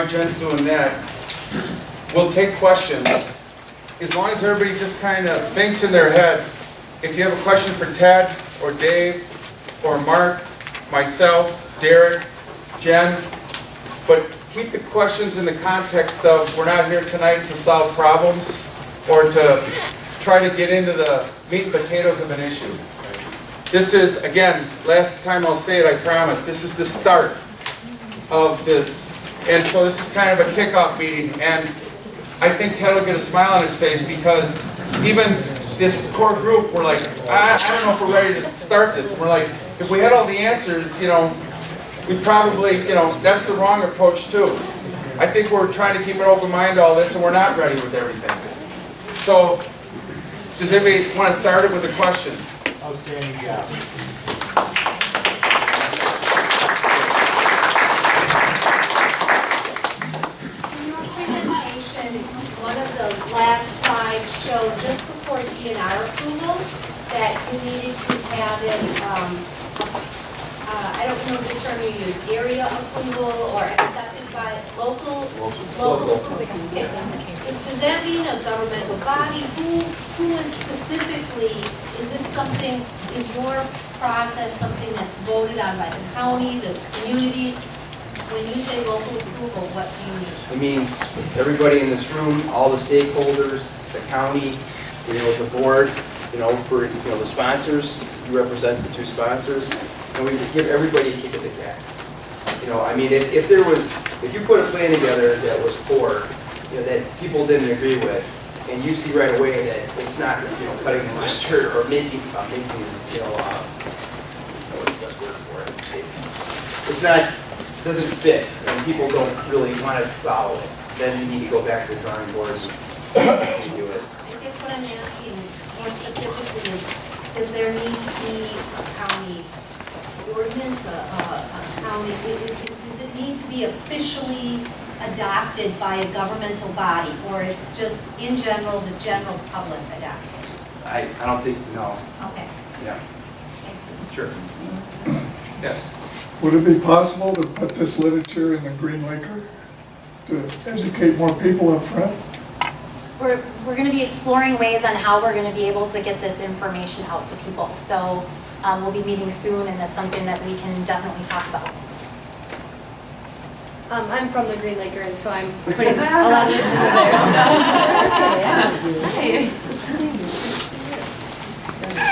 Jen's doing that, we'll take questions. As long as everybody just kind of thinks in their head, if you have a question for Ted, or Dave, or Mark, myself, Derek, Jen, but keep the questions in the context of, we're not here tonight to solve problems, or to try to get into the meat and potatoes of an issue. This is, again, last time I'll say it, I promise, this is the start of this. And so this is kind of a kickoff meeting, and I think Ted will get a smile on his face because even this core group, we're like, I don't know if we're ready to start this. And we're like, if we had all the answers, we probably, that's the wrong approach too. I think we're trying to keep an open mind to all this, and we're not ready with everything. So, does anybody want to start it with a question? Outstanding job. One of the last slides showed just before DNR approval that you needed to have it, I don't know the term you use, area approval or accepted by local approval. Okay. Does that mean a governmental body? Who specifically, is this something, is your process something that's voted on by the county, the communities? When you say local approval, what do you mean? It means everybody in this room, all the stakeholders, the county, the board, for the sponsors. You represent the two sponsors, and we give everybody a kick at the cat. If you put a plan together that was poor, that people didn't agree with, and you see right away that it's not, cutting the mustard or making what's the best word for it? It's not. Doesn't fit, and people don't really want to follow it, then you need to go back to the drawing board and do it. I guess what I'm asking more specifically is, does there need to be a county ordinance, a county, does it need to be officially adopted by a governmental body, or it's just in general, the general public adopting? I don't think, no. Okay. Yeah. Thank you. Sure. Yes. Would it be possible to put this literature in the Green Laker to educate more people up front? We're going to be exploring ways on how we're going to be able to get this information out to people. So we'll be meeting soon, and that's something that we can definitely talk about. I'm from the Green Laker, and so I'm putting a lot of this into there.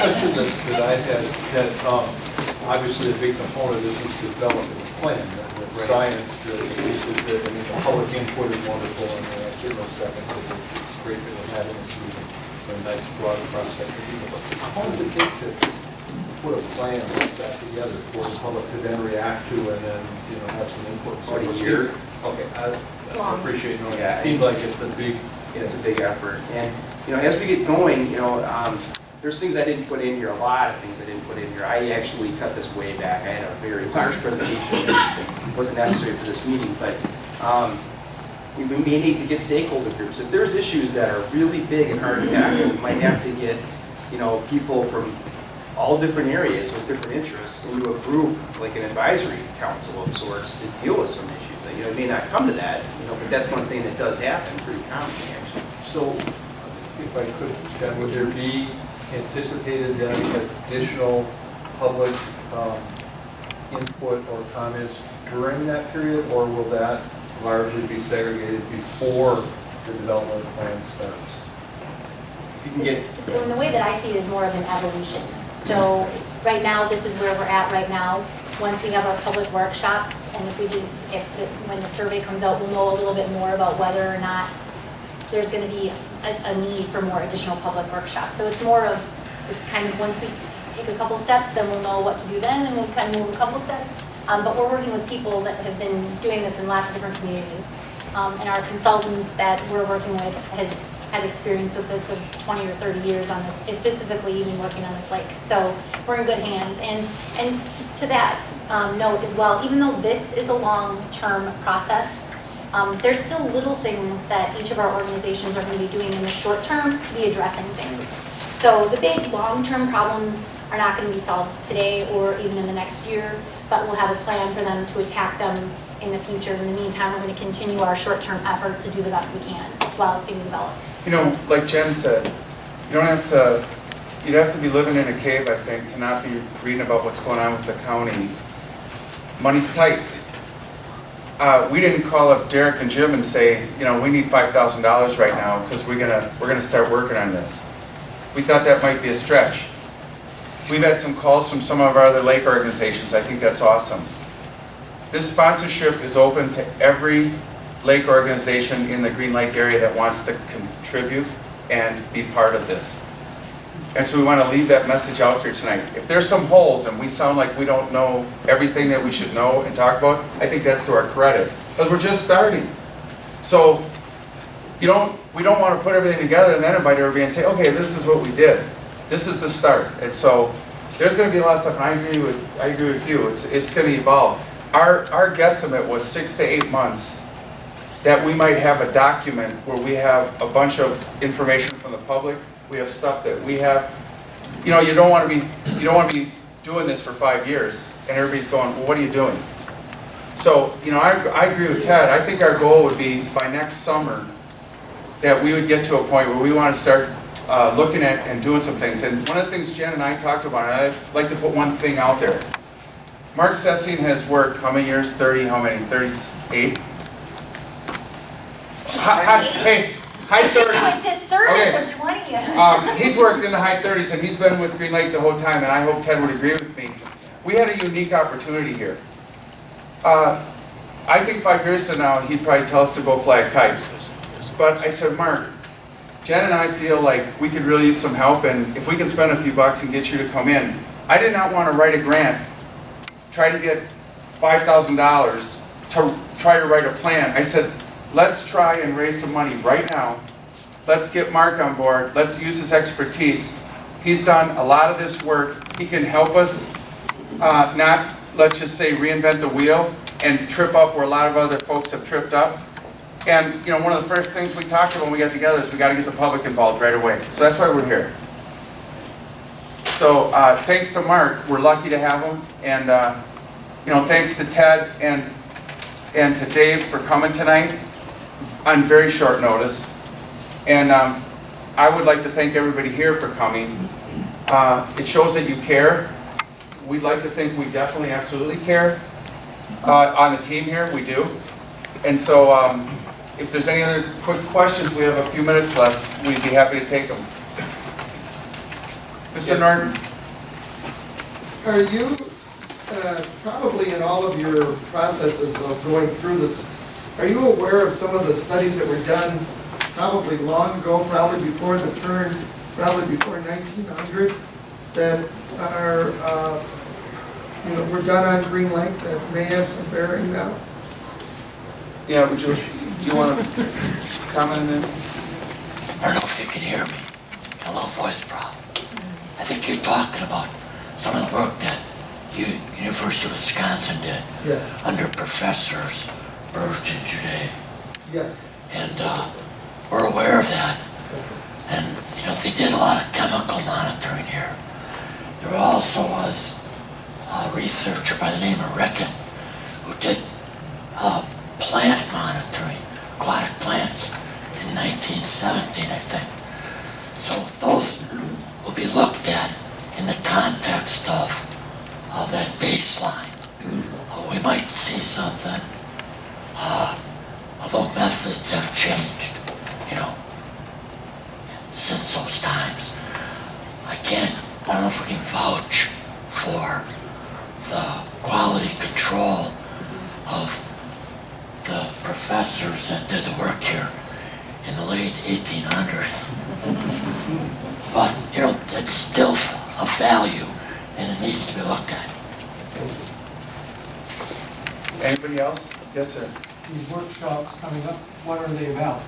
Question that I had is that obviously a big component of this is developing a plan. The science is that, the public input is wonderful, and I certainly second that it's great that we're having this meeting, a nice broad cross-section of people. But how does it take to put a plan like that together for the public to then react to and then, have some input? About a year. Okay, I appreciate knowing Yeah, that. It seems like it's a big effort. And, as we get going, there's things I didn't put in here, a lot of things I didn't put in here. I actually cut this way back. I had a very large presentation that wasn't necessary for this meeting, but we may need to get stakeholder groups. If there's issues that are really big and hard to tackle, we might have to get, people from all different areas with different interests into a group, like an advisory council of sorts, to deal with some issues. It may not come to that, but that's one thing that does happen pretty commonly, actually. So, if I could, Ken, would there be anticipated then additional public input or comments during that period, or will that largely be segregated before the development plan starts? You can get And the way that I see it is more of an evolution. So right now, this is where we're at right now. Once we have our public workshops, and when the survey comes out, we'll know a little bit more about whether or not there's going to be a need for more additional public workshops. So it's more of this kind of, once we take a couple steps, then we'll know what to do then, and we'll kind of move a couple steps. But we're working with people that have been doing this in lots of different communities. And our consultants that we're working with has had experience with this of 20 or 30 years on this, specifically even working on this lake. So we're in good hands. And to that note as well, even though this is a long-term process, there's still little things that each of our organizations are going to be doing in the short term to be addressing things. So the big long-term problems are not going to be solved today or even in the next year, but we'll have a plan for them to attack them in the future. In the meantime, we're gonna continue our short-term efforts to do the best we can while it's being developed. You know, like Jen said, you'd have to be living in a cave, I think, to not be reading about what's going on with the county. Money's tight. We didn't call up Derek and Jim and say, you know, we need $5,000 right now because we're gonna start working on this. We thought that might be a stretch. We've had some calls from some of our other lake organizations. I think that's awesome. This sponsorship is open to every lake organization in the Green Lake area that wants to contribute and be part of this. And so we want to leave that message out here tonight. If there's some holes and we sound like we don't know everything that we should know and talk about, I think that's to our credit, because we're just starting. So we don't want to put everything together and then invite everybody and say, okay, this is what we did. This is the start. And so there's going to be a lot of stuff, and I agree with you. It's going to evolve. Our guesstimate was 6 to 8 months that we might have a document where we have a bunch of information from the public. We have stuff that we have. You know, you don't want to be doing this for 5 years and everybody's going, well, what are you doing? So, you know, I agree with Ted. I think our goal would be by next summer that we would get to a point where we want to start looking at and doing some things. And one of the things Jen and I talked about, and I'd like to put one thing out there. Mark Sessing has worked how many years? 38? High 30s. Disservice of 20. He's worked in the high 30s and he's been with Green Lake the whole time, and I hope Ted would agree with me. We had a unique opportunity here. I think 5 years from now, he'd probably tell us to go fly a kite. But I said, Mark, Jen and I feel like we could really use some help, and if we can spend a few bucks and get you to come in. I did not want to write a grant, try to get $5,000 to try to write a plan. I said, let's try and raise some money right now. Let's get Mark on board. Let's use his expertise. He's done a lot of this work. He can help us not, let's just say, reinvent the wheel and trip up where a lot of other folks have tripped up. And, you know, one of the first things we talked about when we got together is we got to get the public involved right away. So that's why we're here. So thanks to Mark, we're lucky to have him. And, you know, thanks to Ted and to Dave for coming tonight on very short notice. And I would like to thank everybody here for coming. It shows that you care. We'd like to think we definitely, absolutely care. On the team here, we do. And so if there's any other quick questions, we have a few minutes left. We'd be happy to take them. Mr. Norton? Are you, probably in all of your processes of going through this, are you aware of some of the studies that were done probably long ago, probably before the turn, probably before 1900, that are, were done on Green Lake that may have some bearing now? Yeah, do you want to comment on that? I don't know if you can hear me. Got a little voice problem. I think you're talking about some of the work that University of Wisconsin did. Yes. Under Professors Birch and Jude. Yes. And we're aware of that. And, you know, they did a lot of chemical monitoring here. There also was a researcher by the name of Rickett who did plant monitoring, aquatic plants, in 1917, I think. So those will be looked at in the context of that baseline. We might see something, although methods have changed, you know, since those times. I don't know if we can vouch for the quality control of the professors that did the work here in the late 1800s. But, you know, it's still of value and it needs to be looked at. Anybody else? Yes, sir. These workshops coming up, what are they about?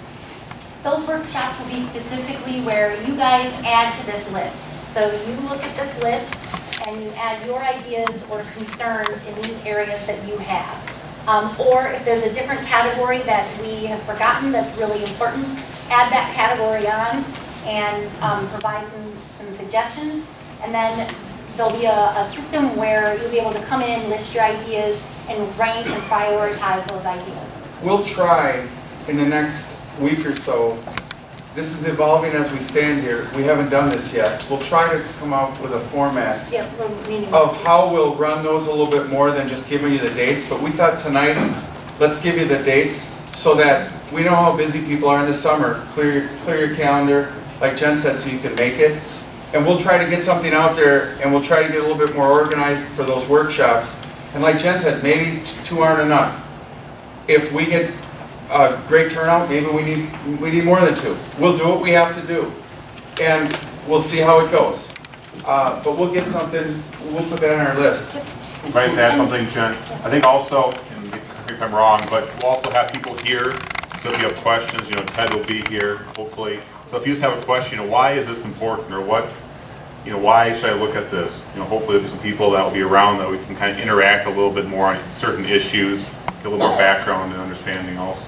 Those workshops will be specifically where you guys add to this list. So you look at this list and you add your ideas or concerns in these areas that you have. Or if there's a different category that we have forgotten that's really important, add that category on and provide some suggestions. And then there'll be a system where you'll be able to come in, list your ideas, and rank and prioritize those ideas. We'll try in the next week or so. This is evolving as we stand here. We haven't done this yet. We'll try to come up with a format Yeah, we're meeting. of how we'll run those a little bit more than just giving you the dates. But we thought tonight, let's give you the dates so that we know how busy people are in the summer. Clear your calendar, like Jen said, so you can make it. And we'll try to get something out there, and we'll try to get a little bit more organized for those workshops. And like Jen said, maybe two aren't enough. If we get a great turnout, maybe we need more than two. We'll do what we have to do, and we'll see how it goes. But we'll get something, we'll put that on our list. If I just add something, Jen, I think also, and correct me if I'm wrong, but we'll also have people here, so if you have questions, Ted will be here, hopefully. So if you just have a question, why is this important, or what, why should I look at this? Hopefully there'll be some people that will be around that we can kind of interact a little bit more on certain issues, get a little more background and understanding also.